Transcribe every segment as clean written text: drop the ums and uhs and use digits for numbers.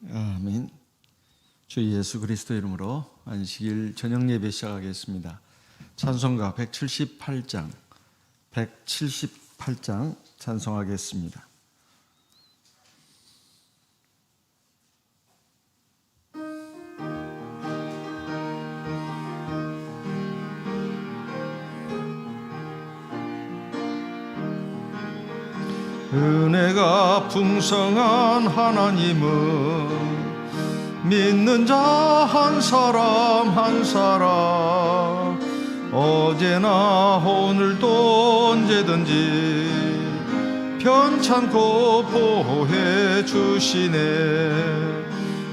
아멘. 주 예수 그리스도 이름으로 안식일 저녁 예배 시작하겠습니다. 찬송가 178장 찬송하겠습니다. 은혜가 풍성한 하나님은 믿는 자 한 사람 한 사람 어제나 오늘도 언제든지 편찮고 보호해 주시네.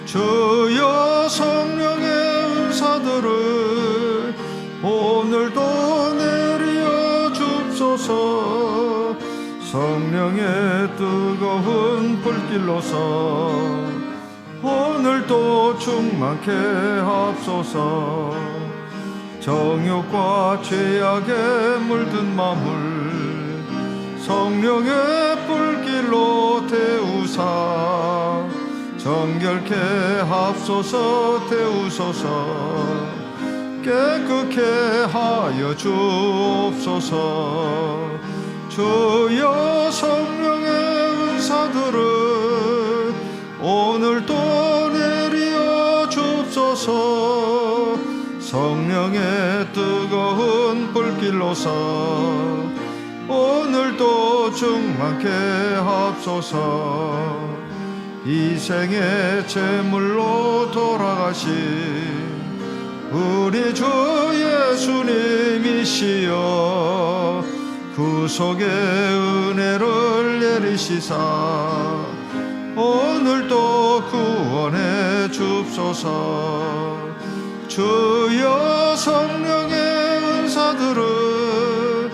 주여 성령의 은사들을 오늘도 내려 줍소서. 성령의 뜨거운 불길로서 오늘도 충만케 합소서. 정욕과 죄악에 물든 마음을 성령의 불길로 태우사 정결케 합소서. 태우소서. 깨끗게 하여 주옵소서. 주여 성령의 은사들을 오늘도 내려 줍소서. 성령의 뜨거운 불길로서 오늘도 충만케 합소서. 이 생의 제물로 돌아가신 우리 주 예수님이시여 구속의 은혜를 내리시사 오늘도 구원해 줍소서. 주여 성령의 은사들을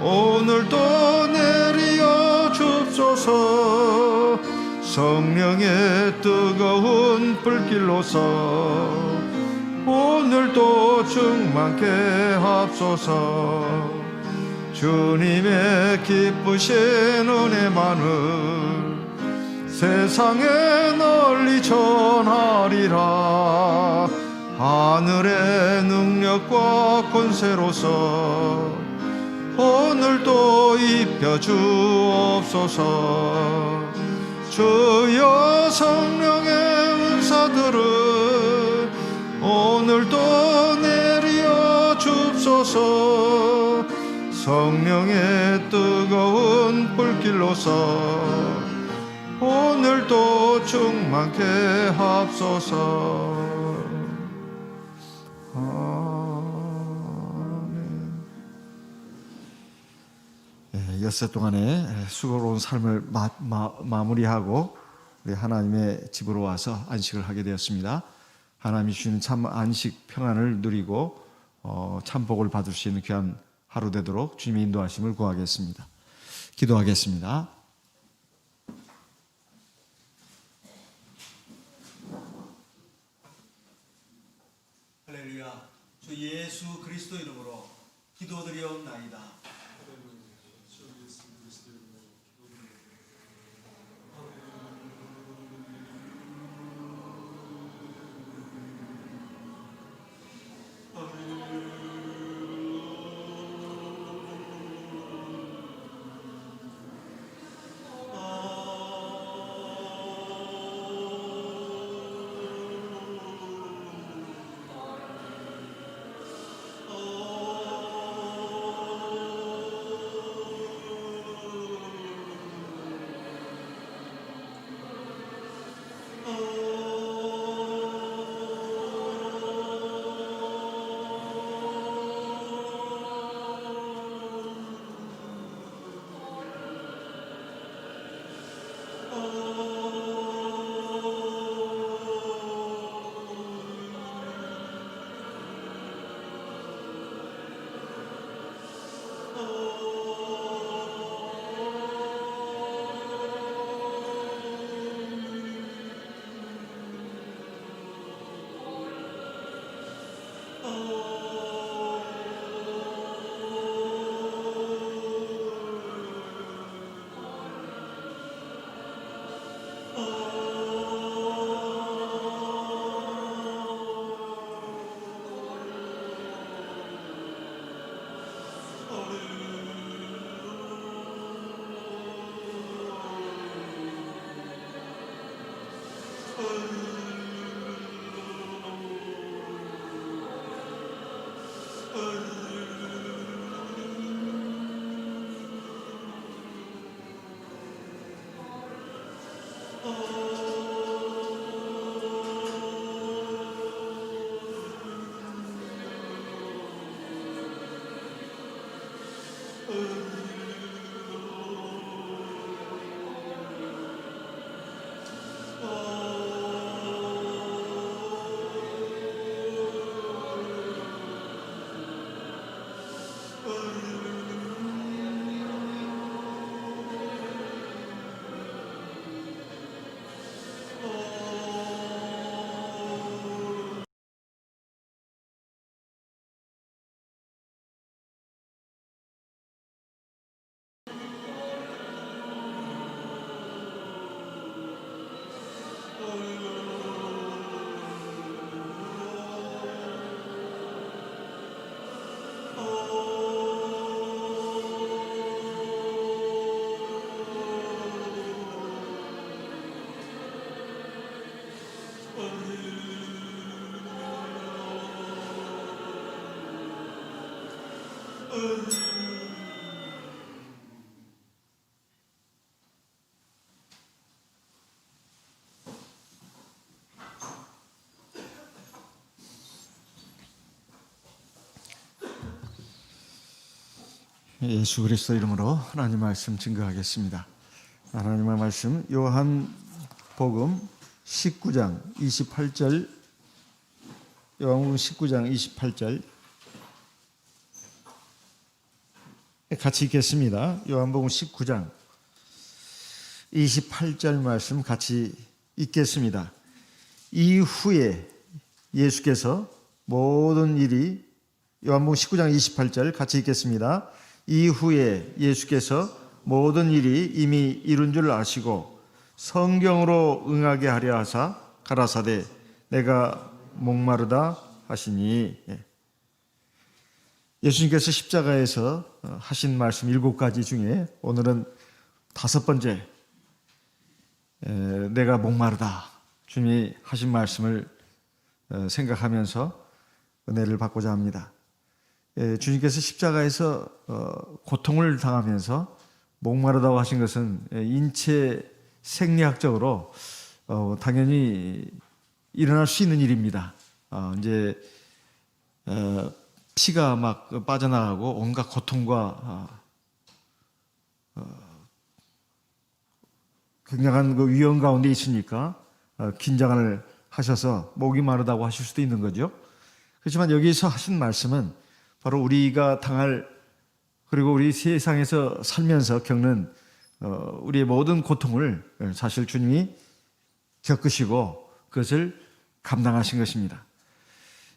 오늘도 내려 줍소서. 성령의 뜨거운 불길로서 오늘도 충만케 합소서. 주님의 기쁘신 은혜만을 세상에 널리 전하리라. 하늘의 능력과 권세로서 오늘도 입혀 주옵소서. 주여 성령의 은사들을 오늘도 내려 줍소서. 성령의 뜨거운 불길로서 오늘도 충만케 합소서. 아멘. 엿새 동안의 수고로운 삶을 마무리하고 우리 하나님의 집으로 와서 안식을 하게 되었습니다. 하나님이 주시는 참 안식 평안을 누리고 참 복을 받을 수 있는 귀한 하루 되도록 주님의 인도하심을 구하겠습니다. 기도하겠습니다. 할렐루야. 주 예수 그리스도 이름으로 기도드리옵나이다. 예수 그리스도 이름으로 하나님 말씀 증거하겠습니다. 하나님의 말씀 요한복음 19장 28절, 요한복음 19장 28절 같이 읽겠습니다. 요한복음 19장 28절 말씀 같이 읽겠습니다. 이후에 예수께서 모든 일이, 요한복음 19장 28절 같이 읽겠습니다. 이후에 예수께서 모든 일이 이미 이룬 줄 아시고 성경으로 응하게 하려 하사 가라사대 내가 목마르다 하시니. 예수님께서 십자가에서 하신 말씀 7가지 중에 오늘은 5번째, 내가 목마르다, 주님이 하신 말씀을 생각하면서 은혜를 받고자 합니다. 주님께서 십자가에서 고통을 당하면서 목마르다고 하신 것은 인체 생리학적으로 당연히 일어날 수 있는 일입니다. 이제 피가 막 빠져나가고 온갖 고통과 굉장한 그 위험 가운데 있으니까 긴장을 하셔서 목이 마르다고 하실 수도 있는 거죠. 그렇지만 여기서 하신 말씀은 바로 우리가 당할, 그리고 우리 세상에서 살면서 겪는 우리의 모든 고통을 사실 주님이 겪으시고 그것을 감당하신 것입니다.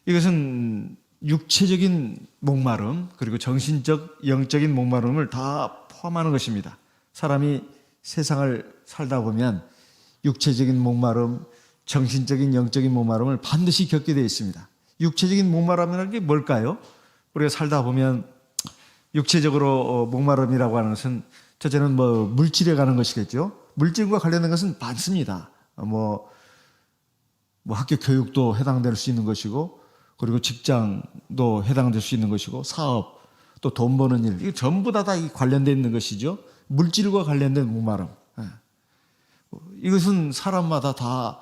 이것은 육체적인 목마름, 그리고 정신적, 영적인 목마름을 다 포함하는 것입니다. 사람이 세상을 살다 보면 육체적인 목마름, 정신적인, 영적인 목마름을 반드시 겪게 되어 있습니다. 육체적인 목마름이라는 게 뭘까요? 우리가 살다 보면 육체적으로 목마름이라고 하는 것은 첫째는 물질에 가는 것이겠죠. 물질과 관련된 것은 많습니다. 학교 교육도 해당될 수 있는 것이고, 그리고 직장도 해당될 수 있는 것이고, 사업, 또 돈 버는 일, 이거 전부 다 관련되어 있는 것이죠. 물질과 관련된 목마름. 이것은 사람마다 다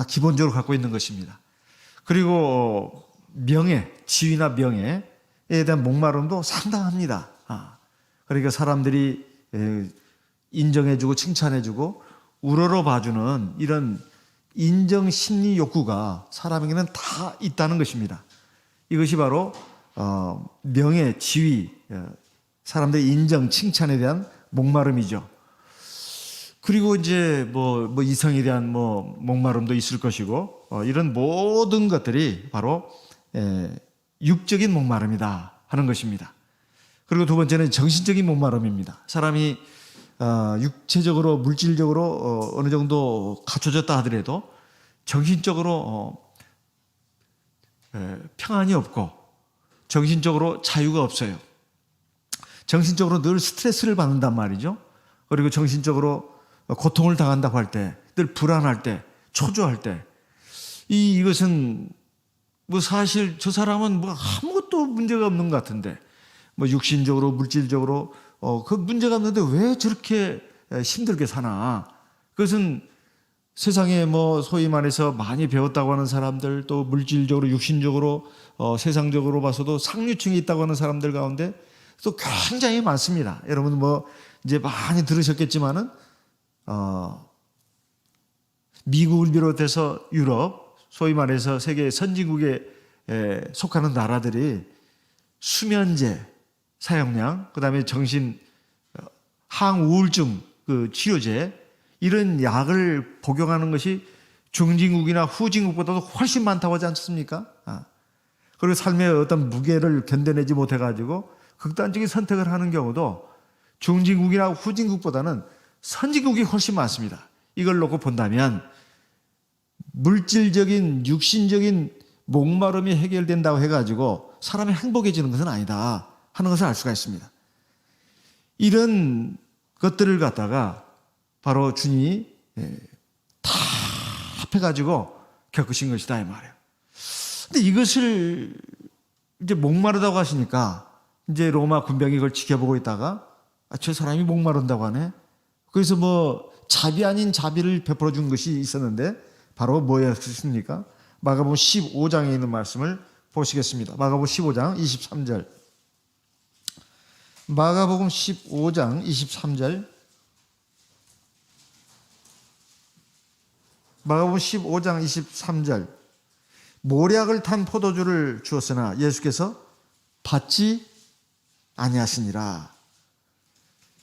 기본적으로 갖고 있는 것입니다. 그리고 명예, 지위나 명예에 대한 목마름도 상당합니다. 그러니까 사람들이 인정해주고 칭찬해주고 우러러 봐주는 이런 인정 심리 욕구가 사람에게는 다 있다는 것입니다. 이것이 바로 명예, 지위, 사람들의 인정, 칭찬에 대한 목마름이죠. 그리고 이제 이성에 대한 목마름도 있을 것이고, 이런 모든 것들이 바로 육적인 목마름이다 하는 것입니다. 그리고 두 번째는 정신적인 목마름입니다. 사람이 육체적으로, 물질적으로 어느 정도 갖춰졌다 하더라도 정신적으로 평안이 없고 정신적으로 자유가 없어요. 정신적으로 늘 스트레스를 받는단 말이죠. 그리고 정신적으로 고통을 당한다고 할 때, 늘 불안할 때, 초조할 때, 이것은 뭐 사실 저 사람은 뭐 아무것도 문제가 없는 것 같은데, 뭐 육신적으로 물질적으로 그 문제가 없는데 왜 저렇게 힘들게 사나? 그것은 세상에 뭐 소위 말해서 많이 배웠다고 하는 사람들, 또 물질적으로 육신적으로 세상적으로 봐서도 상류층에 있다고 하는 사람들 가운데 또 굉장히 많습니다. 여러분 뭐 이제 많이 들으셨겠지만은 미국을 비롯해서 유럽, 소위 말해서 세계 선진국에 속하는 나라들이 수면제 사용량, 그다음에 정신 항우울증 그 치료제, 이런 약을 복용하는 것이 중진국이나 후진국보다도 훨씬 많다고 하지 않습니까? 그리고 삶의 어떤 무게를 견뎌내지 못해가지고 극단적인 선택을 하는 경우도 중진국이나 후진국보다는 선진국이 훨씬 많습니다. 이걸 놓고 본다면 물질적인 육신적인 목마름이 해결된다고 해가지고 사람이 행복해지는 것은 아니다 하는 것을 알 수가 있습니다. 이런 것들을 갖다가 바로 주님이 다 합해가지고 겪으신 것이다 이 말이에요. 근데 이것을 이제 목마르다고 하시니까 이제 로마 군병이 그걸 지켜보고 있다가 저 사람이 목마른다고 하네. 그래서 뭐 자비 아닌 자비를 베풀어 준 것이 있었는데 바로 뭐였습니까? 마가복음 15장에 있는 말씀을 보시겠습니다. 마가복음 15장 23절. 마가복음 15장 23절. 마가복음 15장 23절. 모략을 탄 포도주를 주었으나 예수께서 받지 아니하시니라.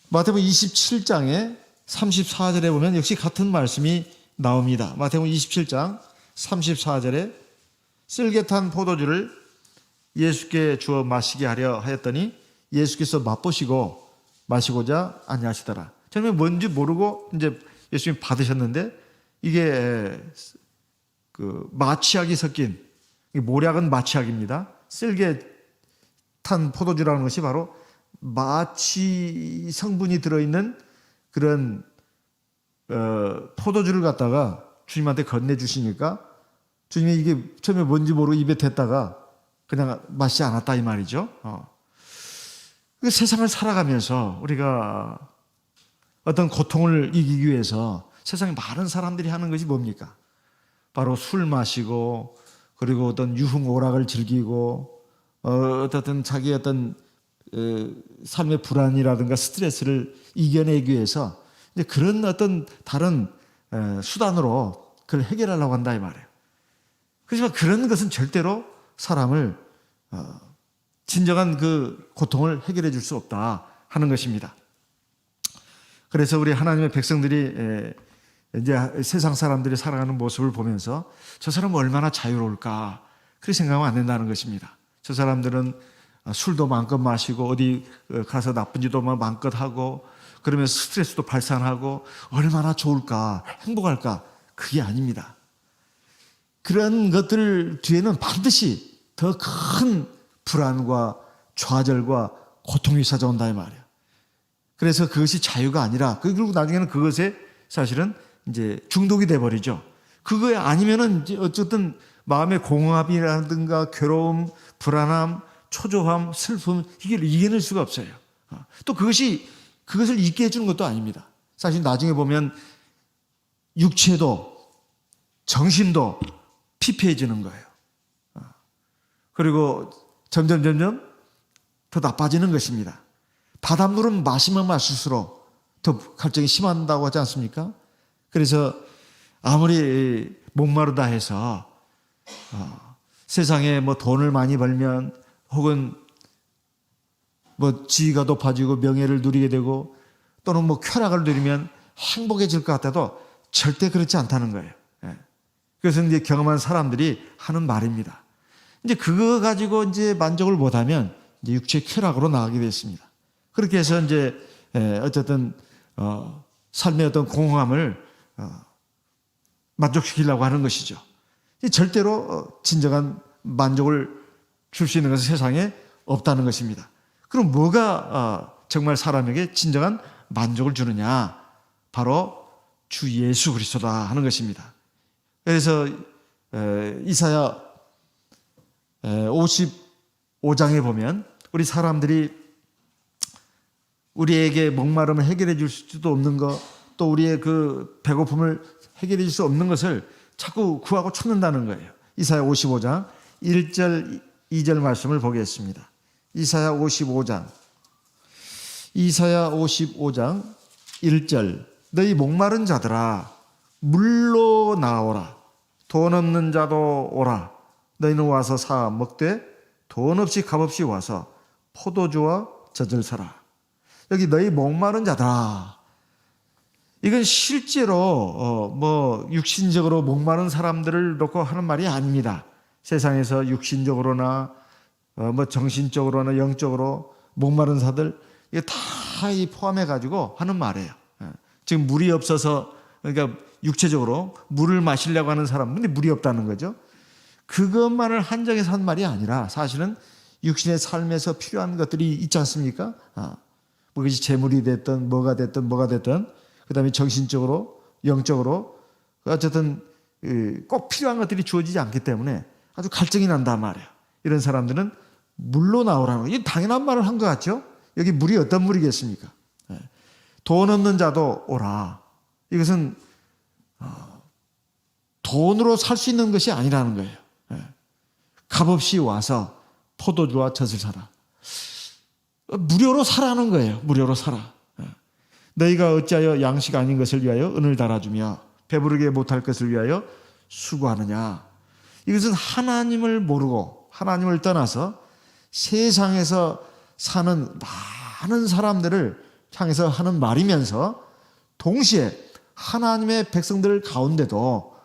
마태복음 27장에 34절에 보면 역시 같은 말씀이 나옵니다. 마태복음 27장 34절에 쓸개 탄 포도주를 예수께 주어 마시게 하려 하였더니 예수께서 맛보시고 마시고자 아니하시더라. 처음에 뭔지 모르고 이제 예수님이 받으셨는데 이게 그 마취약이 섞인, 모략은 마취약입니다. 쓸개 탄 포도주라는 것이 바로 마취 성분이 들어있는 그런 포도주를 갖다가 주님한테 건네주시니까 주님이 이게 처음에 뭔지 모르고 입에 댔다가 그냥 마시지 않았다 이 말이죠. 세상을 살아가면서 우리가 어떤 고통을 이기기 위해서 세상에 많은 사람들이 하는 것이 뭡니까? 바로 술 마시고, 그리고 어떤 유흥오락을 즐기고, 어떤 자기 어떤 삶의 불안이라든가 스트레스를 이겨내기 위해서 이제 그런 어떤 다른 수단으로 그걸 해결하려고 한다 이 말이에요. 그렇지만 그런 것은 절대로 사람을 진정한 그 고통을 해결해 줄 수 없다 하는 것입니다. 그래서 우리 하나님의 백성들이 이제 세상 사람들이 살아가는 모습을 보면서 저 사람은 얼마나 자유로울까 그렇게 생각하면 안 된다는 것입니다. 저 사람들은 술도 마음껏 마시고 어디 가서 나쁜 짓도 마음껏 하고 그러면서 스트레스도 발산하고 얼마나 좋을까 행복할까. 그게 아닙니다. 그런 것들 뒤에는 반드시 더 큰 불안과 좌절과 고통이 찾아온다 이 말이에요. 그래서 그것이 자유가 아니라 그리고 나중에는 그것에 사실은 이제 중독이 돼 버리죠. 그거 아니면은 이제 어쨌든 마음의 공허함이라든가 괴로움, 불안함, 초조함, 슬픔 이게 이겨낼 수가 없어요. 또 그것을 잊게 해주는 것도 아닙니다. 사실 나중에 보면 육체도 정신도 피폐해지는 거예요. 그리고 점점 더 나빠지는 것입니다. 바닷물은 마시면 마실수록 더 갈증이 심한다고 하지 않습니까? 그래서 아무리 목마르다 해서 세상에 뭐 돈을 많이 벌면 혹은 뭐 지위가 높아지고 명예를 누리게 되고 또는 뭐 쾌락을 누리면 행복해질 것 같아도 절대 그렇지 않다는 거예요. 그래서 이제 경험한 사람들이 하는 말입니다. 이제 그거 가지고 이제 만족을 못하면 이제 육체 쾌락으로 나가게 됐습니다. 그렇게 해서 이제 어쨌든 삶의 어떤 공허함을 만족시키려고 하는 것이죠. 절대로 진정한 만족을 줄 수 있는 것은 세상에 없다는 것입니다. 그럼 뭐가 정말 사람에게 진정한 만족을 주느냐? 바로 주 예수 그리스도다 하는 것입니다. 그래서 이사야 55장에 보면 우리 사람들이 우리에게 목마름을 해결해 줄 수도 없는 것, 또 우리의 그 배고픔을 해결해 줄 수 없는 것을 자꾸 구하고 찾는다는 거예요. 이사야 55장 1절 2절 말씀을 보겠습니다. 이사야 55장 1절 너희 목마른 자들아 물로 나오라. 돈 없는 자도 오라. 너희는 와서 사 먹되 돈 없이 값없이 와서 포도주와 젖을 사라. 여기 너희 목마른 자들아, 이건 실제로 육신적으로 목마른 사람들을 놓고 하는 말이 아닙니다. 세상에서 육신적으로나 정신적으로나 영적으로 목마른 사들, 이게 다 포함해 가지고 하는 말이에요. 지금 물이 없어서, 그러니까 육체적으로 물을 마시려고 하는 사람, 근데 물이 없다는 거죠. 그것만을 한정해서 한 말이 아니라 사실은 육신의 삶에서 필요한 것들이 있지 않습니까? 그것이 재물이 됐든 뭐가 됐든 그 다음에 정신적으로 영적으로 어쨌든 꼭 필요한 것들이 주어지지 않기 때문에 아주 갈증이 난단 말이에요. 이런 사람들은 물로 나오라는 거예요. 이게 당연한 말을 한 것 같죠? 여기 물이 어떤 물이겠습니까? 돈 없는 자도 오라. 이것은 돈으로 살 수 있는 것이 아니라는 거예요. 값없이 와서 포도주와 젖을 사라. 무료로 사라는 거예요. 무료로 사라. 너희가 어찌하여 양식 아닌 것을 위하여 은을 달아주며 배부르게 못할 것을 위하여 수고하느냐. 이것은 하나님을 모르고 하나님을 떠나서 세상에서 사는 많은 사람들을 향해서 하는 말이면서 동시에 하나님의 백성들 가운데도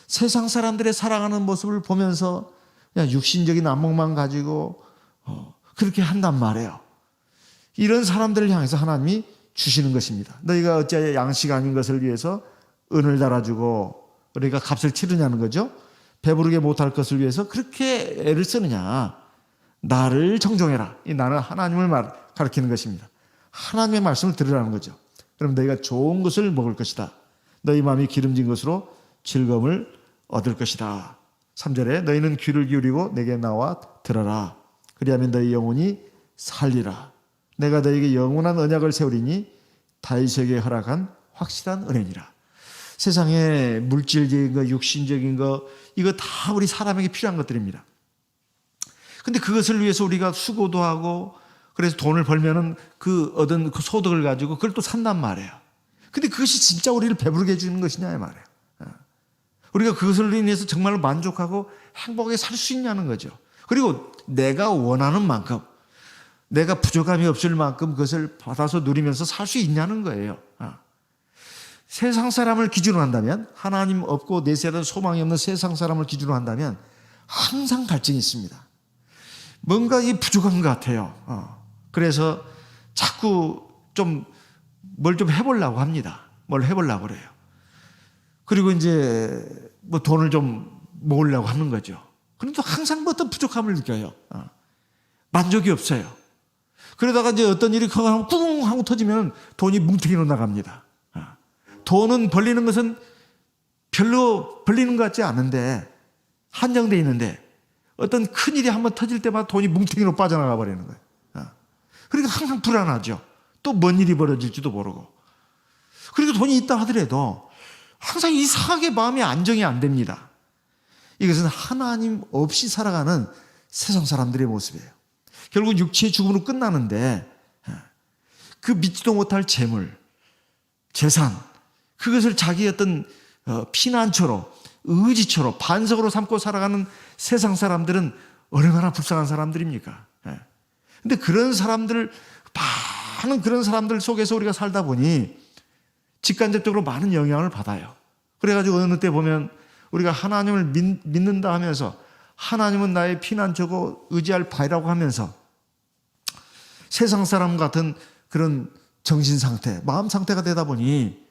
세상 사람들의 살아가는 모습을 보면서 그냥 육신적인 안목만 가지고 그렇게 한단 말이에요. 이런 사람들을 향해서 하나님이 주시는 것입니다. 너희가 어찌하여 양식 아닌 것을 위해서 은을 달아주고 우리가 값을 치르냐는 거죠. 배부르게 못할 것을 위해서 그렇게 애를 쓰느냐. 나를 정종해라. 이 나는 하나님을 가리키는 것입니다. 하나님의 말씀을 들으라는 거죠. 그럼 너희가 좋은 것을 먹을 것이다. 너희 마음이 기름진 것으로 즐거움을 얻을 것이다. 3절에 너희는 귀를 기울이고 내게 나와 들어라. 그리하면 너희 영혼이 살리라. 내가 너희에게 영원한 언약을 세우리니 다윗에게 허락한 확실한 은혜니라. 세상에 물질적인 거, 육신적인 거, 이거 다 우리 사람에게 필요한 것들입니다. 근데 그것을 위해서 우리가 수고도 하고 그래서 돈을 벌면은 그 얻은 그 소득을 가지고 그걸 또 산단 말이에요. 근데 그것이 진짜 우리를 배부르게 해주는 것이냐 말이에요. 우리가 그것을 인해서 정말 만족하고 행복하게 살 수 있냐는 거죠. 그리고 내가 원하는 만큼, 내가 부족함이 없을 만큼 그것을 받아서 누리면서 살 수 있냐는 거예요. 세상 사람을 기준으로 한다면, 하나님 없고 내세라는 소망이 없는 세상 사람을 기준으로 한다면 항상 갈증이 있습니다. 뭔가 이 부족한 것 같아요. 그래서 자꾸 뭘 좀 해보려고 합니다. 뭘 해보려고 그래요. 그리고 이제 돈을 좀 모으려고 하는 거죠. 그런데 항상 어떤 부족함을 느껴요. 만족이 없어요. 그러다가 이제 어떤 일이 하면 꿍 하고 터지면 돈이 뭉텅이로 나갑니다. 돈은 벌리는 것은 별로 벌리는 것 같지 않은데 한정되어 있는데 어떤 큰 일이 한번 터질 때마다 돈이 뭉텅이로 빠져나가 버리는 거예요. 그러니까 항상 불안하죠. 또 뭔 일이 벌어질지도 모르고. 그리고 돈이 있다 하더라도 항상 이상하게 마음이 안정이 안 됩니다. 이것은 하나님 없이 살아가는 세상 사람들의 모습이에요. 결국 육체의 죽음으로 끝나는데 그 믿지도 못할 재물, 재산, 그것을 자기의 어떤 피난처로, 의지처로, 반석으로 삼고 살아가는 세상 사람들은 얼마나 불쌍한 사람들입니까? 근데 그런 사람들, 많은 그런 사람들 속에서 우리가 살다 보니 직간접적으로 많은 영향을 받아요. 그래가지고 어느 때 보면 우리가 하나님을 믿는다 하면서 하나님은 나의 피난처고 의지할 바이라고 하면서 세상 사람 같은 그런 정신 상태, 마음 상태가 되다 보니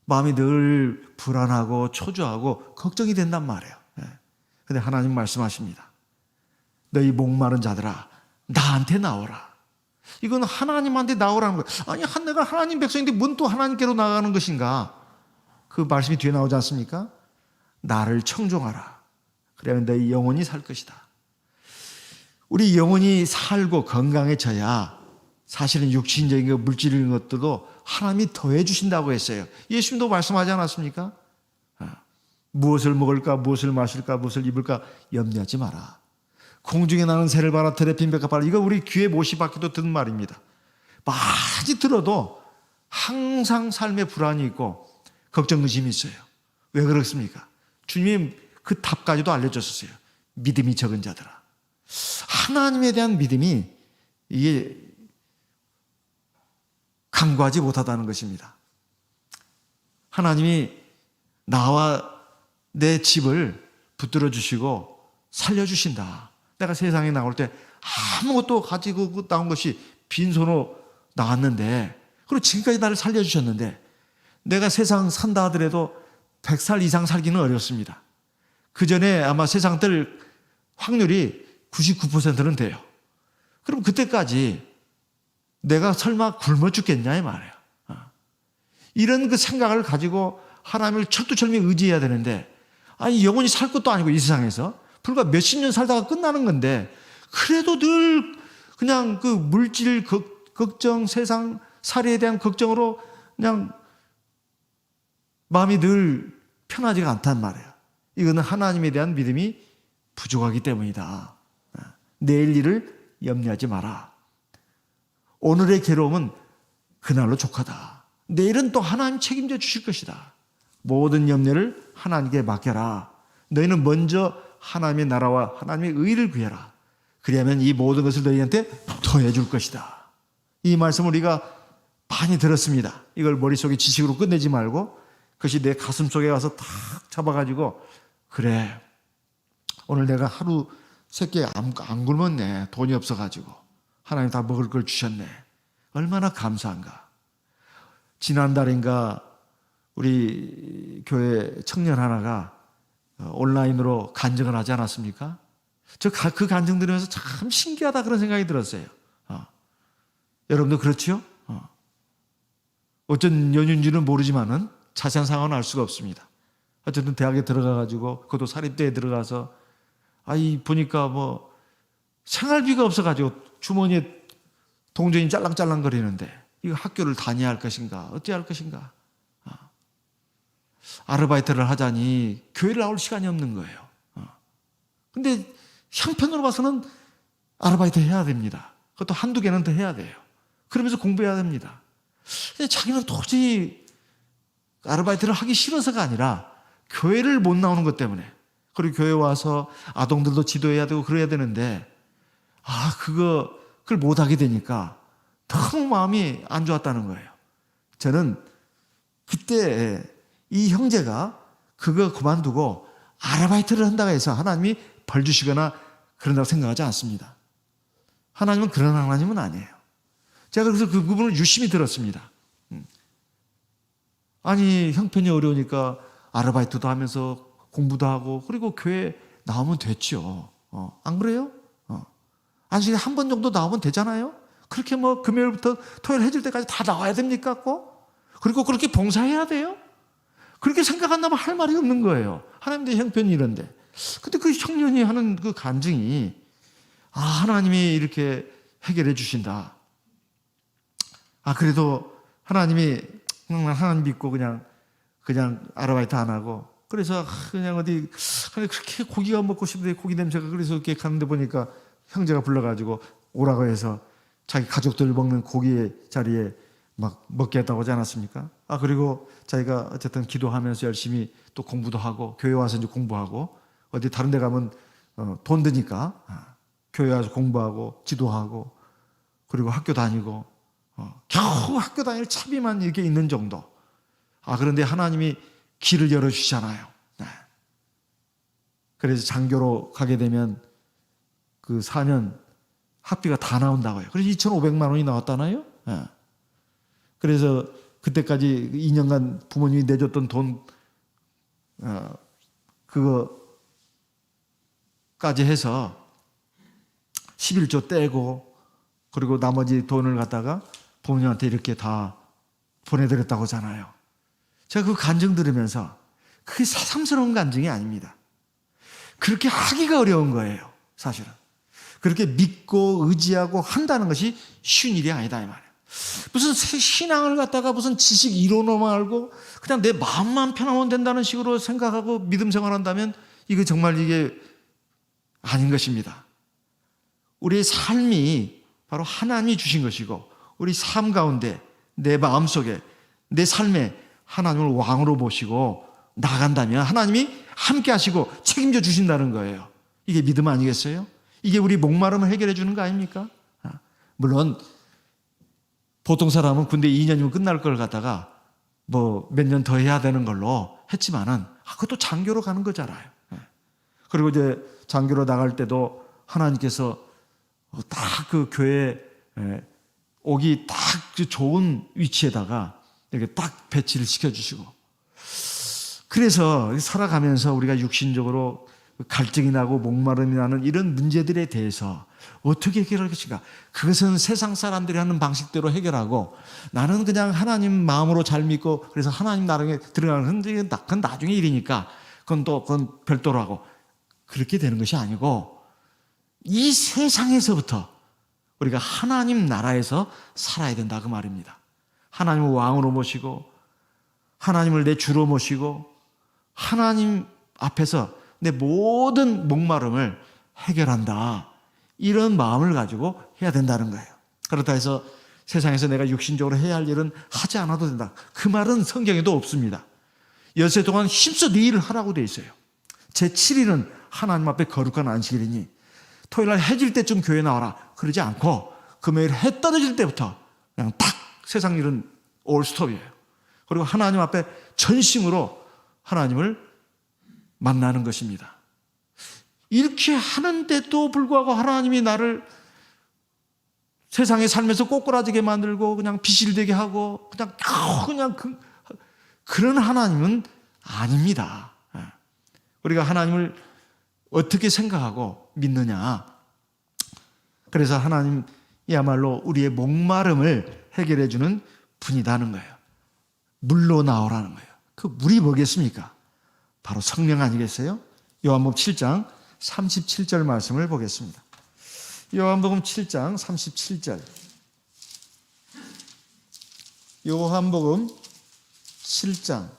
마음이 늘 불안하고 초조하고 걱정이 된단 말이에요. 그런데 하나님 말씀하십니다. 너희 목마른 자들아 나한테 나오라. 이건 하나님한테 나오라는 거예요. 아니 내가 하나님 백성인데 뭔 또 하나님께로 나가는 것인가? 그 말씀이 뒤에 나오지 않습니까? 나를 청종하라. 그러면 너희 영혼이 살 것이다. 우리 영혼이 살고 건강해져야 사실은 육신적인 것, 물질적인 것들도 하나님이 더해 주신다고 했어요. 예수님도 말씀하지 않았습니까? 무엇을 먹을까, 무엇을 마실까, 무엇을 입을까 염려하지 마라. 공중에 나는 새를 봐라, 들에 핀 벼가 봐라. 이거 우리 귀에 못이 박혀도 듣는 말입니다. 많이 들어도 항상 삶에 불안이 있고 걱정, 의심이 있어요. 왜 그렇습니까? 주님이 그 답까지도 알려줬었어요. 믿음이 적은 자들아. 하나님에 대한 믿음이 이게 강구하지 못하다는 것입니다. 하나님이 나와 내 집을 붙들어 주시고 살려주신다. 내가 세상에 나올 때 아무것도 가지고 나온 것이 빈손으로 나왔는데, 그리고 지금까지 나를 살려주셨는데, 내가 세상 산다 하더라도 100살 이상 살기는 어렵습니다. 그 전에 아마 세상 뜰 확률이 99%는 돼요. 그럼 그때까지 내가 설마 굶어 죽겠냐 이 말이에요. 이런 그 생각을 가지고 하나님을 철두철미 의지해야 되는데, 아니 영원히 살 것도 아니고 이 세상에서 불과 몇십 년 살다가 끝나는 건데, 그래도 늘 그냥 그 물질 걱정, 세상 살이에 대한 걱정으로 그냥 마음이 늘 편하지가 않단 말이에요. 이거는 하나님에 대한 믿음이 부족하기 때문이다. 내일 일을 염려하지 마라. 오늘의 괴로움은 그날로 족하다. 내일은 또 하나님 책임져 주실 것이다. 모든 염려를 하나님께 맡겨라. 너희는 먼저 하나님의 나라와 하나님의 의를 구해라. 그리하면 이 모든 것을 너희한테 더해 줄 것이다. 이 말씀을 우리가 많이 들었습니다. 이걸 머릿속에 지식으로 끝내지 말고 그것이 내 가슴 속에 가서 탁 잡아가지고, 그래 오늘 내가 하루 세끼 안 굶었네. 돈이 없어가지고 하나님 다 먹을 걸 주셨네. 얼마나 감사한가. 지난달인가 우리 교회 청년 하나가 온라인으로 간증을 하지 않았습니까? 저 그 간증 들으면서 참 신기하다 그런 생각이 들었어요. 여러분도 그렇지요? 어쩐 연유인지는 모르지만은 자세한 상황은 알 수가 없습니다. 어쨌든 대학에 들어가가지고 그것도 사립대에 들어가서 보니까 뭐 생활비가 없어가지고 주머니에 동전이 짤랑짤랑 거리는데 이거 학교를 다녀야 할 것인가 어찌해야 할 것인가. 아르바이트를 하자니 교회를 나올 시간이 없는 거예요. 근데 형편으로 봐서는 아르바이트 해야 됩니다. 그것도 한두 개는 더 해야 돼요. 그러면서 공부해야 됩니다. 근데 자기는 도저히 아르바이트를 하기 싫어서가 아니라 교회를 못 나오는 것 때문에, 그리고 교회 와서 아동들도 지도해야 되고 그래야 되는데 그걸 못하게 되니까 너무 마음이 안 좋았다는 거예요. 저는 그때 이 형제가 그거 그만두고 아르바이트를 한다고 해서 하나님이 벌 주시거나 그런다고 생각하지 않습니다. 하나님은 그런 하나님은 아니에요. 제가 그래서 그 부분을 유심히 들었습니다. 아니 형편이 어려우니까 아르바이트도 하면서 공부도 하고 그리고 교회 나오면 됐죠. 안 그래요? 안식일에 한 번 정도 나오면 되잖아요. 그렇게 뭐 금요일부터 토요일 해질 때까지 다 나와야 됩니까? 꼭? 그리고 그렇게 봉사해야 돼요? 그렇게 생각한다면 할 말이 없는 거예요. 하나님의 형편이 이런데. 근데 그 청년이 하는 그 간증이 하나님이 이렇게 해결해 주신다. 그래도 하나님이 하나님 믿고 그냥 아르바이트 안 하고, 그래서 그냥 어디 그렇게 고기가 먹고 싶은데 고기 냄새가 그래서 이렇게 가는데 보니까 형제가 불러가지고 오라고 해서 자기 가족들 먹는 고기의 자리에 막 먹게 했다고 하지 않았습니까? 그리고 자기가 어쨌든 기도하면서 열심히 또 공부도 하고 교회 와서 이제 공부하고 어디 다른 데 가면 돈 드니까 교회 와서 공부하고 지도하고 그리고 학교 다니고 겨우 학교 다닐 차비만 이렇게 있는 정도. 그런데 하나님이 길을 열어주시잖아요. 그래서 장교로 가게 되면 그 4년 학비가 다 나온다고요. 그래서 2,500만 원이 나왔다나요? 그래서 그때까지 2년간 부모님이 내줬던 돈 그거까지 해서 11조 떼고 그리고 나머지 돈을 갖다가 부모님한테 이렇게 다 보내드렸다고 하잖아요. 제가 그 간증 들으면서 그게 새삼스러운 간증이 아닙니다. 그렇게 하기가 어려운 거예요, 사실은. 그렇게 믿고 의지하고 한다는 것이 쉬운 일이 아니다 이 말이에요. 무슨 신앙을 갖다가 무슨 지식 이론으로만 알고 그냥 내 마음만 편하면 된다는 식으로 생각하고 믿음 생활한다면 이게 아닌 것입니다. 우리의 삶이 바로 하나님이 주신 것이고 우리 삶 가운데 내 마음속에 내 삶에 하나님을 왕으로 모시고 나간다면 하나님이 함께 하시고 책임져 주신다는 거예요. 이게 믿음 아니겠어요? 이게 우리 목마름을 해결해 주는 거 아닙니까? 물론 보통 사람은 군대 2년이면 끝날 걸 갖다가 뭐 몇 년 더 해야 되는 걸로 했지만은 그것도 장교로 가는 거잖아요. 그리고 이제 장교로 나갈 때도 하나님께서 딱 그 교회 오기 딱 좋은 위치에다가 이렇게 딱 배치를 시켜주시고, 그래서 살아가면서 우리가 육신적으로 갈증이 나고 목마름이 나는 이런 문제들에 대해서 어떻게 해결할 것인가? 그것은 세상 사람들이 하는 방식대로 해결하고 나는 그냥 하나님 마음으로 잘 믿고 그래서 하나님 나라에 들어가는 그건 나중에 일이니까 그건 별도로 하고 그렇게 되는 것이 아니고 이 세상에서부터 우리가 하나님 나라에서 살아야 된다 그 말입니다. 하나님을 왕으로 모시고 하나님을 내 주로 모시고 하나님 앞에서 내 모든 목마름을 해결한다. 이런 마음을 가지고 해야 된다는 거예요. 그렇다 해서 세상에서 내가 육신적으로 해야 할 일은 하지 않아도 된다. 그 말은 성경에도 없습니다. 엿새 동안 힘써 네 일을 하라고 돼 있어요. 제7일은 하나님 앞에 거룩한 안식일이니 토요일날 해질 때쯤 교회 나와라. 그러지 않고 금요일 해 떨어질 때부터 그냥 딱 세상 일은 올스톱이에요. 그리고 하나님 앞에 전심으로 하나님을 만나는 것입니다. 이렇게 하는데도 불구하고 하나님이 나를 세상의 삶에서 꼬꾸라지게 만들고 그냥 비실되게 하고 그냥 그런 하나님은 아닙니다. 우리가 하나님을 어떻게 생각하고 믿느냐. 그래서 하나님이야말로 우리의 목마름을 해결해 주는 분이라는 거예요. 물로 나오라는 거예요. 그 물이 뭐겠습니까? 바로 성령 아니겠어요? 요한복음 7장 37절 말씀을 보겠습니다. 요한복음 7장 37절. 요한복음 7장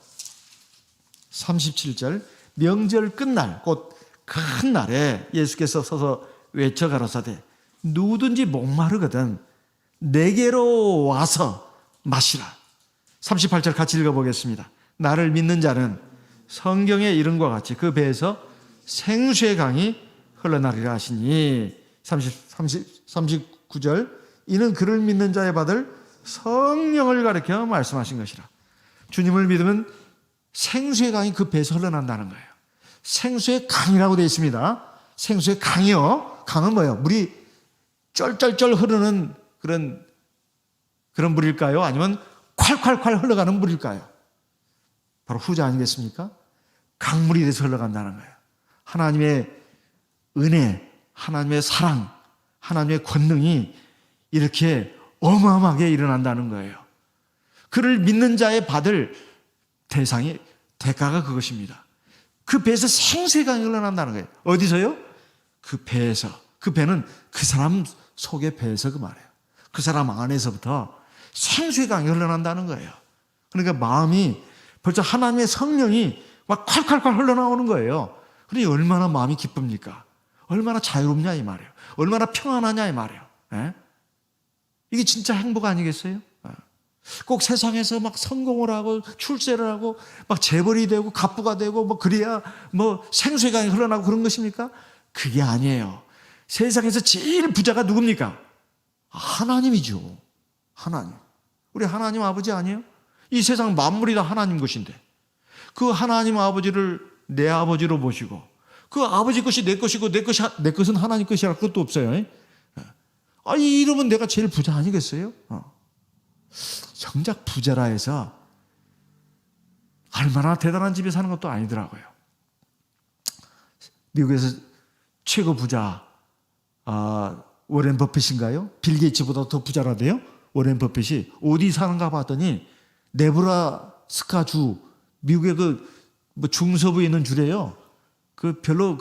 37절. 명절 끝날 곧 큰 날에 예수께서 서서 외쳐 가라사대 누구든지 목마르거든 내게로 와서 마시라. 38절 같이 읽어보겠습니다. 나를 믿는 자는 성경의 이름과 같이 그 배에서 생수의 강이 흘러나리라 하시니. 39절 이는 그를 믿는 자에 받을 성령을 가리켜 말씀하신 것이라. 주님을 믿으면 생수의 강이 그 배에서 흘러난다는 거예요. 생수의 강이라고 되어 있습니다. 생수의 강이요. 강은 뭐예요? 물이 쩔쩔쩔 흐르는 그런 물일까요? 아니면 콸콸콸 흘러가는 물일까요? 바로 후자 아니겠습니까? 강물이 돼서 흘러간다는 거예요. 하나님의 은혜, 하나님의 사랑, 하나님의 권능이 이렇게 어마어마하게 일어난다는 거예요. 그를 믿는 자의 받을 대가가 그것입니다. 그 배에서 생수의 강이 흘러난다는 거예요. 어디서요? 그 배에서. 그 배는 그 사람 속의 배에서 그 말이에요. 그 사람 안에서부터 생수의 강이 흘러난다는 거예요. 그러니까 마음이 벌써 하나님의 성령이 막 콸콸콸 흘러나오는 거예요. 그러니 얼마나 마음이 기쁩니까? 얼마나 자유롭냐 이 말이에요. 얼마나 평안하냐 이 말이에요. 에? 이게 진짜 행복 아니겠어요? 꼭 세상에서 막 성공을 하고 출세를 하고 막 재벌이 되고 갑부가 되고 뭐 그래야 뭐 생수의 강이 흘러나고 그런 것입니까? 그게 아니에요. 세상에서 제일 부자가 누굽니까? 하나님이죠. 하나님. 우리 하나님 아버지 아니에요? 이 세상 만물이 다 하나님 것인데 그 하나님 아버지를 내 아버지로 모시고 그 아버지 것이 내 것이고 내 것은 하나님 것이라 그것도 없어요. 이러면 내가 제일 부자 아니겠어요? 정작 부자라 해서 얼마나 대단한 집에 사는 것도 아니더라고요. 미국에서 최고 부자 워렌 버핏인가요? 빌 게이츠보다 더 부자라대요. 워렌 버핏이 어디 사는가 봤더니 네브라스카 주 미국의 그 뭐 중서부에 있는 주래요. 그 별로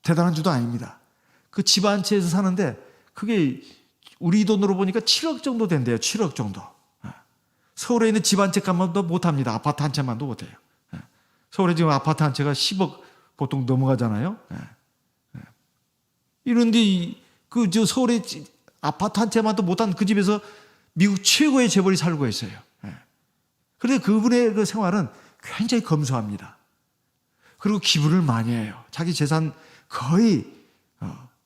대단한 주도 아닙니다. 그 집 한 채에서 사는데 그게 우리 돈으로 보니까 7억 정도 된대요. 7억 정도. 서울에 있는 집 한 채 값만도 못합니다. 아파트 한 채만도 못해요. 서울에 지금 아파트 한 채가 10억 보통 넘어가잖아요. 이런데 저 서울에 아파트 한 채만도 못한 그 집에서 미국 최고의 재벌이 살고 있어요. 그런데 그분의 그 생활은 굉장히 검소합니다. 그리고 기부를 많이 해요. 자기 재산 거의